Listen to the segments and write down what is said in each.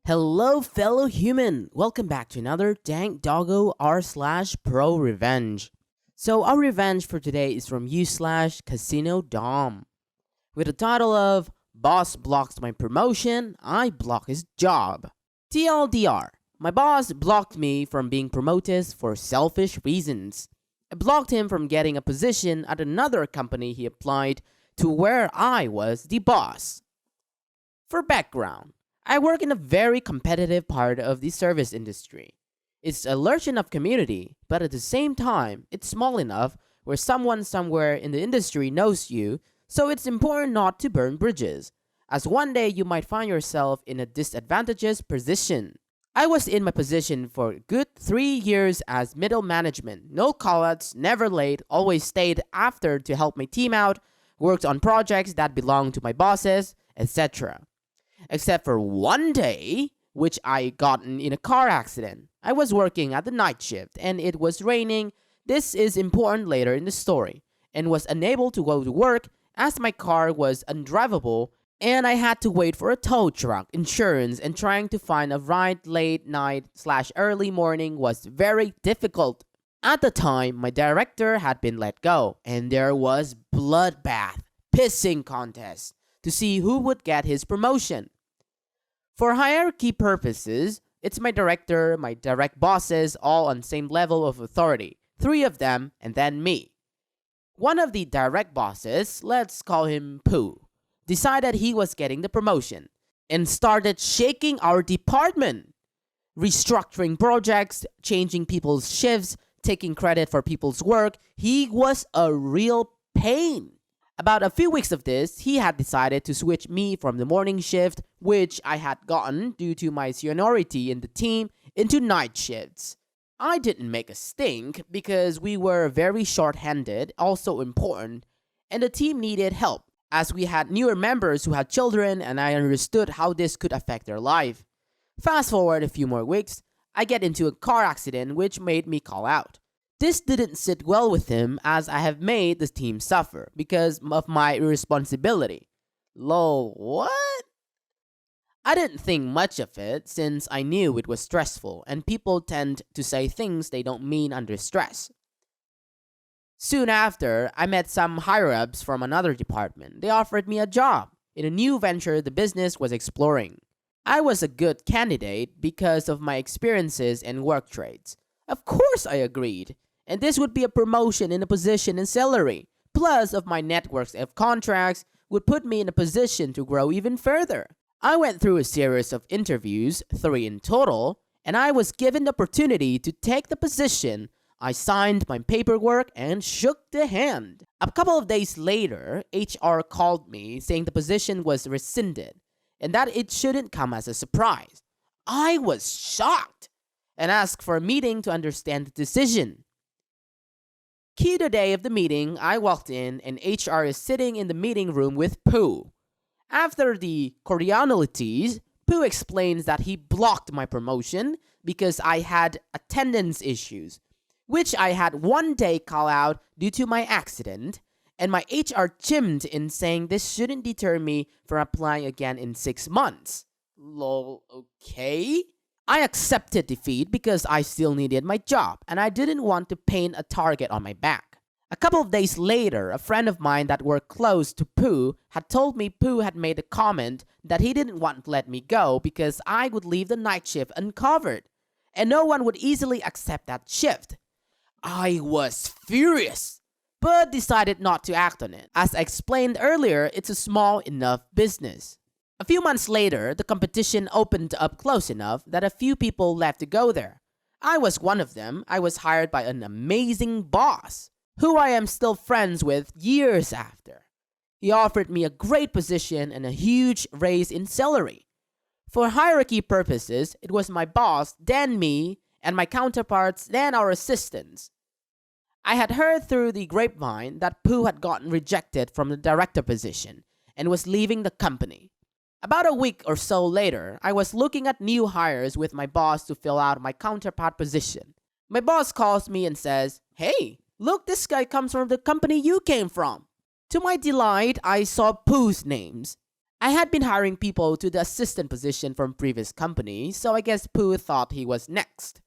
Hello, fellow human! Welcome back to another Dank Doggo r/ProRevenge. So, our revenge for today is from u/Casino Dom, with the title of Boss Blocks My Promotion, I Block His Job. TLDR, my boss blocked me from being promoted for selfish reasons. I blocked him from getting a position at another company he applied to where I was the boss. For background, I work in a very competitive part of the service industry. It's a large enough community, but at the same time, it's small enough where someone somewhere in the industry knows you, so it's important not to burn bridges, as one day you might find yourself in a disadvantageous position. I was in my position for a good 3 years as middle management, no callouts, never late, always stayed after to help my team out, worked on projects that belonged to my bosses, etc. Except for one day, which I gotten in a car accident. I was working at the night shift and it was raining. This is important later in the story, and was unable to go to work as my car was undrivable and I had to wait for a tow truck, insurance, and trying to find a ride late night/early morning was very difficult. At the time, my director had been let go and there was bloodbath, pissing contest to see who would get his promotion. For hierarchy purposes, it's my director, my direct bosses, all on same level of authority, 3 of them, and then me. One of the direct bosses, let's call him Pooh, decided he was getting the promotion and started shaking our department, restructuring projects, changing people's shifts, taking credit for people's work. He was a real pain. About a few weeks of this, he had decided to switch me from the morning shift, which I had gotten due to my seniority in the team, into night shifts. I didn't make a stink because we were very short-handed, also important, and the team needed help, as we had newer members who had children and I understood how this could affect their life. Fast forward a few more weeks, I get into a car accident which made me call out. This didn't sit well with him as I have made the team suffer because of my irresponsibility. Lol, what? I didn't think much of it since I knew it was stressful and people tend to say things they don't mean under stress. Soon after, I met some higher-ups from another department. They offered me a job in a new venture the business was exploring. I was a good candidate because of my experiences and work trades. Of course I agreed. And this would be a promotion in a position and salary, plus of my networks of contracts would put me in a position to grow even further. I went through a series of interviews, 3 in total, and I was given the opportunity to take the position. I signed my paperwork and shook the hand. A couple of days later, HR called me saying the position was rescinded and that it shouldn't come as a surprise. I was shocked and asked for a meeting to understand the decision. Cue the day of the meeting, I walked in and HR is sitting in the meeting room with Pooh. After the cordialities, Pooh explains that he blocked my promotion because I had attendance issues, which I had one day call out due to my accident, and my HR chimed in saying this shouldn't deter me from applying again in 6 months. Lol, okay? I accepted defeat because I still needed my job and I didn't want to paint a target on my back. A couple of days later, a friend of mine that worked close to Pooh had told me Pooh had made a comment that he didn't want to let me go because I would leave the night shift uncovered and no one would easily accept that shift. I was furious, but decided not to act on it. As I explained earlier, it's a small enough business. A few months later, the competition opened up close enough that a few people left to go there. I was one of them. I was hired by an amazing boss, who I am still friends with years after. He offered me a great position and a huge raise in salary. For hierarchy purposes, it was my boss, then me, and my counterparts, then our assistants. I had heard through the grapevine that Pooh had gotten rejected from the director position and was leaving the company. About a week or so later, I was looking at new hires with my boss to fill out my counterpart position. My boss calls me and says, "Hey, look, this guy comes from the company you came from." To my delight, I saw Pooh's names. I had been hiring people to the assistant position from previous company, so I guess Pooh thought he was next.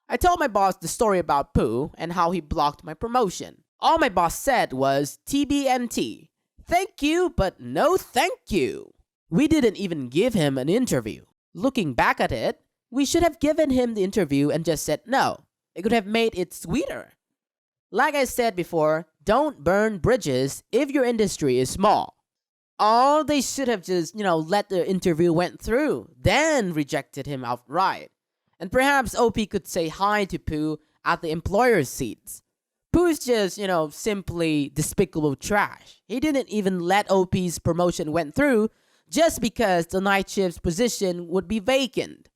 I told my boss the story about Pooh and how he blocked my promotion. All my boss said was TBNT. Thank you, but no thank you. We didn't even give him an interview. Looking back at it, we should have given him the interview and just said no. It could have made it sweeter. Like I said before, don't burn bridges if your industry is small. Or they should have just, let the interview went through, then rejected him outright. And perhaps OP could say hi to Pooh at the employer's seats. Pooh's just, simply despicable trash. He didn't even let OP's promotion went through just because the night shift's position would be vacant.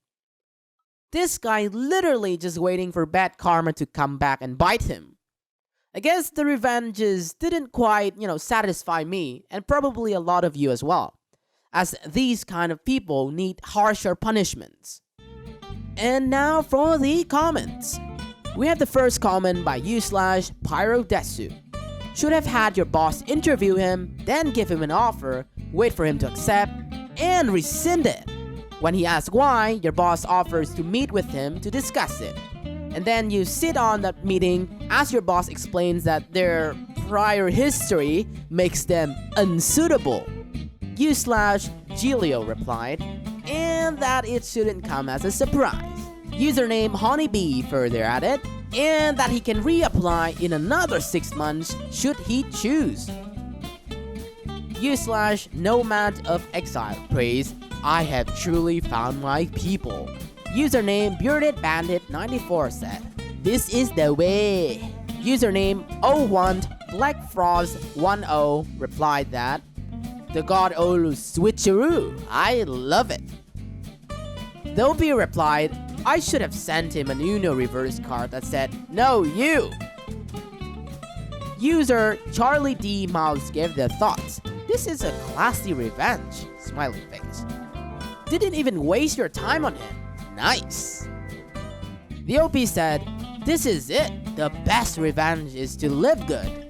This guy literally just waiting for bad karma to come back and bite him. I guess the revenges didn't quite, satisfy me and probably a lot of you as well, as these kind of people need harsher punishments. And now for the comments. We have the first comment by u/Pyrodesu. Should have had your boss interview him, then give him an offer, wait for him to accept, and rescind it. When he asks why, your boss offers to meet with him to discuss it. And then you sit on that meeting as your boss explains that their prior history makes them unsuitable. u/Gilio replied, and that it shouldn't come as a surprise. Username Honeybee further added, and that he can reapply in another 6 months should he choose. u/Nomad of Exile prays, I have truly found my people. Username Bearded Bandit 94 said, this is the way. Username O1 Black Frost 10 replied that, the God Olu switcheroo, I love it. Thobi replied, I should have sent him an Uno reverse card that said, no you. User Charlie D Mouse gave their thoughts, this is a classy revenge, smiley face. Didn't even waste your time on him. Nice. The OP said, this is it. The best revenge is to live good.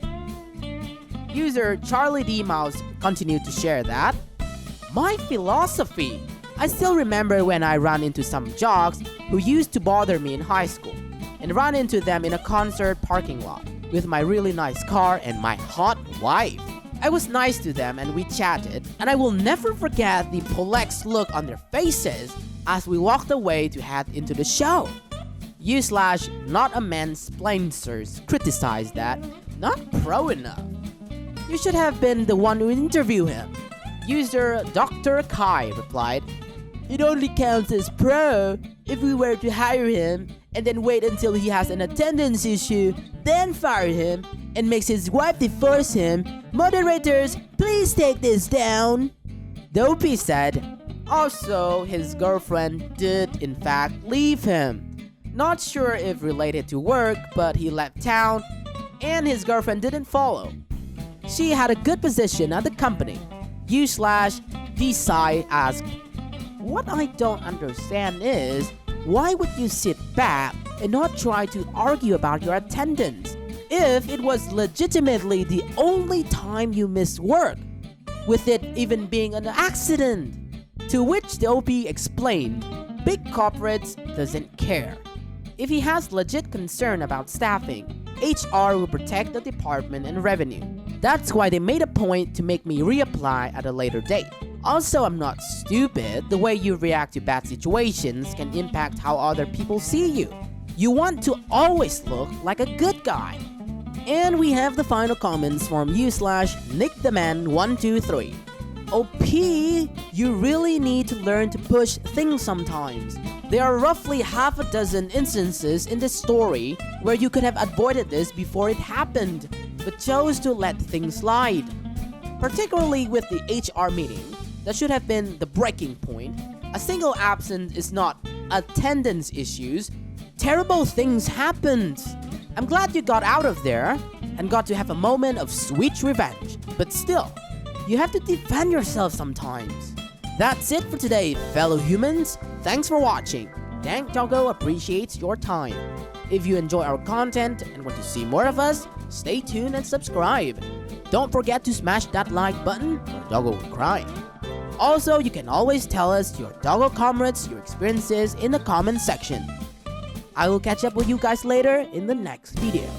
User Charlie D Mouse continued to share that, my philosophy. I still remember when I ran into some jocks who used to bother me in high school and ran into them in a concert parking lot with my really nice car and my hot wife. I was nice to them and we chatted, and I will never forget the perplexed look on their faces as we walked away to head into the show. u/Not a man's splaincers criticized that, not pro enough. You should have been the one who interviewed him. User Dr. Kai replied, it only counts as pro if we were to hire him and then wait until he has an attendance issue, then fire him and makes his wife divorce him. Moderators, please take this down. Dopey said, also, his girlfriend did in fact leave him. Not sure if related to work, but he left town and his girlfriend didn't follow. She had a good position at the company. u/Desai asked, what I don't understand is, why would you sit back and not try to argue about your attendance if it was legitimately the only time you missed work, with it even being an accident? To which the OP explained, big corporates doesn't care. If he has legit concern about staffing, HR will protect the department and revenue. That's why they made a point to make me reapply at a later date. Also, I'm not stupid. The way you react to bad situations can impact how other people see you. You want to always look like a good guy. And we have the final comments from u/NickTheMan123. OP, you really need to learn to push things sometimes. There are roughly half a dozen instances in this story where you could have avoided this before it happened, but chose to let things slide. Particularly with the HR meeting, that should have been the breaking point. A single absence is not attendance issues. Terrible things happened. I'm glad you got out of there and got to have a moment of sweet revenge, but still, you have to defend yourself sometimes. That's it for today, fellow humans. Thanks for watching. Dankdoggo appreciates your time. If you enjoy our content and want to see more of us, stay tuned and subscribe. Don't forget to smash that like button or Doggo will cry. Also, you can always tell us your doggo comrades, your experiences in the comment section. I will catch up with you guys later in the next video.